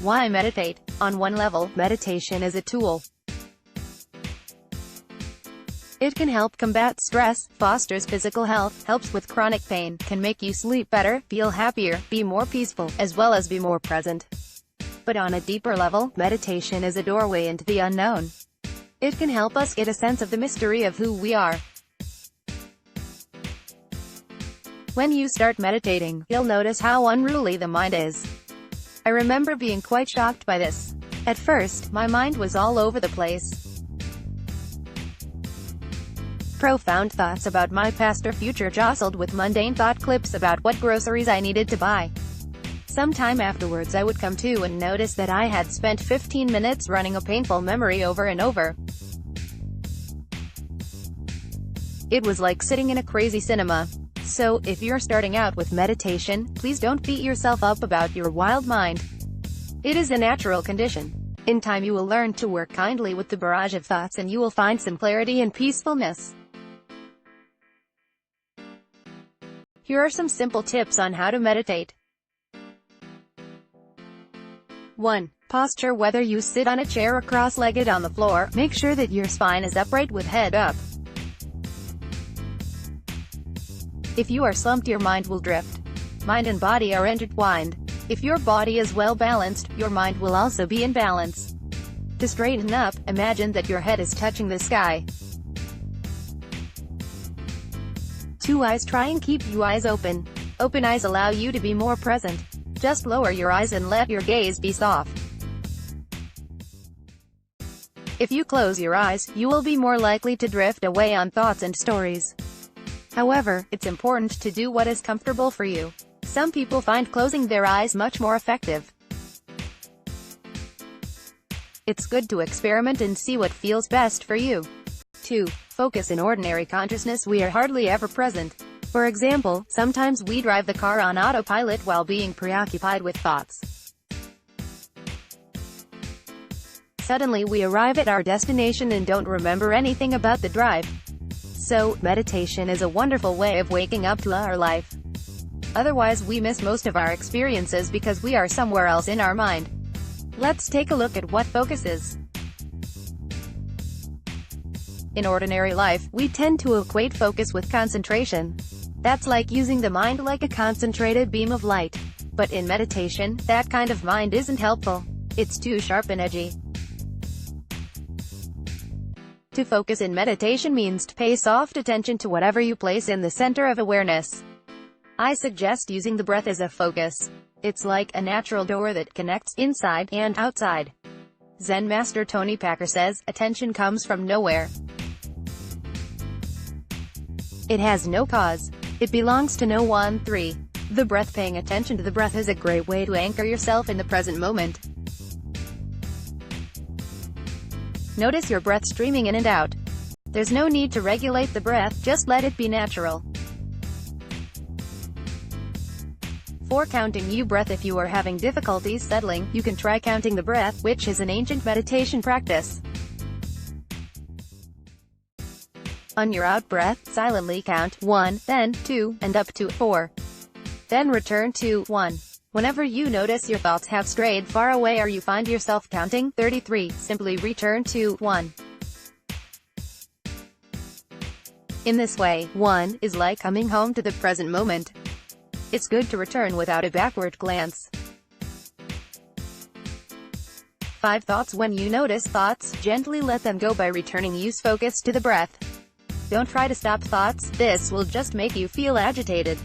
Why meditate? On one level, meditation is a tool. It can help combat stress, fosters physical health, helps with chronic pain, can make you sleep better, feel happier, be more peaceful, as well as be more present. But on a deeper level, meditation is a doorway into the unknown. It can help us get a sense of the mystery of who we are. When you start meditating, you'll notice how unruly the mind is. I remember being quite shocked by this. At first, my mind was all over the place. Profound thoughts about my past or future jostled with mundane thought clips about what groceries I needed to buy. Sometime afterwards I would come to and notice that I had spent 15 minutes running a painful memory over and over. It was like sitting in a crazy cinema. So, if you're starting out with meditation, please don't beat yourself up about your wild mind. It is a natural condition. In time you will learn to work kindly with the barrage of thoughts and you will find some clarity and peacefulness. Here are some simple tips on how to meditate. 1. Posture. Whether you sit on a chair or cross-legged on the floor, make sure that your spine is upright with head up. If you are slumped, your mind will drift. Mind and body are intertwined. If your body is well balanced, your mind will also be in balance. To straighten up, imagine that your head is touching the sky. 2 eyes. Try and keep your eyes open. Open eyes allow you to be more present. Just lower your eyes and let your gaze be soft. If you close your eyes, you will be more likely to drift away on thoughts and stories. However, it's important to do what is comfortable for you. Some people find closing their eyes much more effective. It's good to experiment and see what feels best for you. 2. Focus. In ordinary consciousness we are hardly ever present. For example, sometimes we drive the car on autopilot while being preoccupied with thoughts. Suddenly we arrive at our destination and don't remember anything about the drive. So, meditation is a wonderful way of waking up to our life. Otherwise we miss most of our experiences because we are somewhere else in our mind. Let's take a look at what focus is. In ordinary life, we tend to equate focus with concentration. That's like using the mind like a concentrated beam of light. But in meditation, that kind of mind isn't helpful. It's too sharp and edgy. To focus in meditation means to pay soft attention to whatever you place in the center of awareness. I suggest using the breath as a focus. It's like a natural door that connects inside and outside. Zen master Tony Packer says, attention comes from nowhere. It has no cause. It belongs to no one. 3. The breath. Paying attention to the breath is a great way to anchor yourself in the present moment. Notice your breath streaming in and out. There's no need to regulate the breath, just let it be natural. 4. Counting your breath. If you are having difficulties settling, you can try counting the breath, which is an ancient meditation practice. On your out-breath, silently count 1, then 2, and up to 4. Then return to 1. Whenever you notice your thoughts have strayed far away or you find yourself counting 33, simply return to 1. In this way, 1 is like coming home to the present moment. It's good to return without a backward glance. 5 thoughts. When you notice thoughts, gently let them go by returning. Use focus to the breath. Don't try to stop thoughts, this will just make you feel agitated.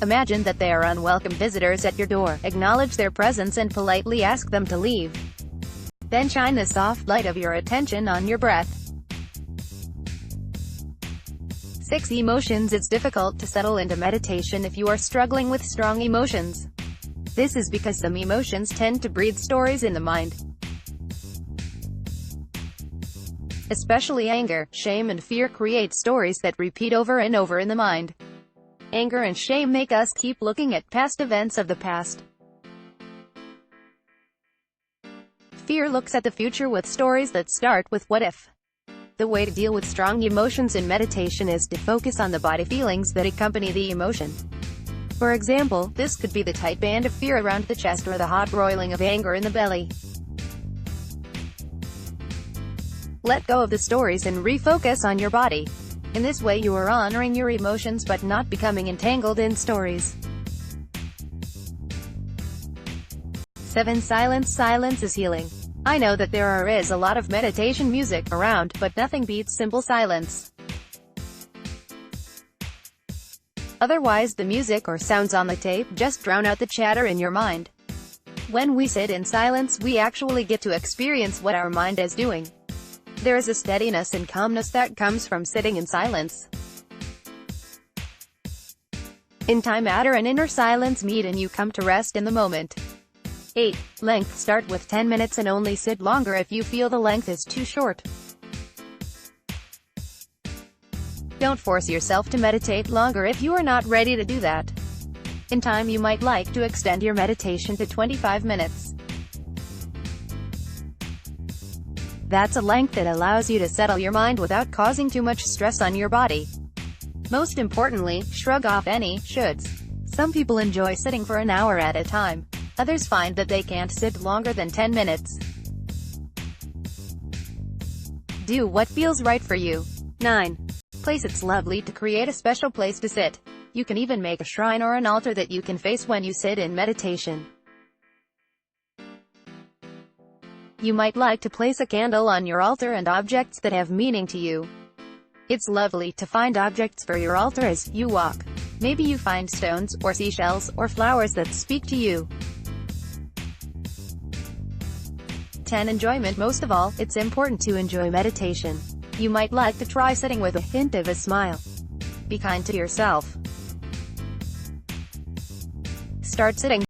Imagine that they are unwelcome visitors at your door. Acknowledge their presence and politely ask them to leave. Then shine the soft light of your attention on your breath. 6. Emotions. It's difficult to settle into meditation if you are struggling with strong emotions. This is because some emotions tend to breathe stories in the mind. Especially anger, shame and fear create stories that repeat over and over in the mind. Anger and shame make us keep looking at past events of the past. Fear looks at the future with stories that start with what if. The way to deal with strong emotions in meditation is to focus on the body feelings that accompany the emotion. For example, this could be the tight band of fear around the chest or the hot roiling of anger in the belly. Let go of the stories and refocus on your body. In this way you are honoring your emotions but not becoming entangled in stories. 7. Silence. Silence is healing. I know that there is a lot of meditation music around, but nothing beats simple silence. Otherwise the music or sounds on the tape just drown out the chatter in your mind. When we sit in silence, we actually get to experience what our mind is doing. There is a steadiness and calmness that comes from sitting in silence. In time, matter and inner silence meet and you come to rest in the moment. 8. Length. Start with 10 minutes and only sit longer if you feel the length is too short. Don't force yourself to meditate longer if you are not ready to do that. In time you might like to extend your meditation to 25 minutes. That's a length that allows you to settle your mind without causing too much stress on your body. Most importantly, shrug off any shoulds. Some people enjoy sitting for an hour at a time. Others find that they can't sit longer than 10 minutes. Do what feels right for you. 9. Place. It's lovely to create a special place to sit. You can even make a shrine or an altar that you can face when you sit in meditation. You might like to place a candle on your altar and objects that have meaning to you. It's lovely to find objects for your altar as you walk. Maybe you find stones, or seashells, or flowers that speak to you. 10. Enjoyment. Most of all, it's important to enjoy meditation. You might like to try sitting with a hint of a smile. Be kind to yourself. Start sitting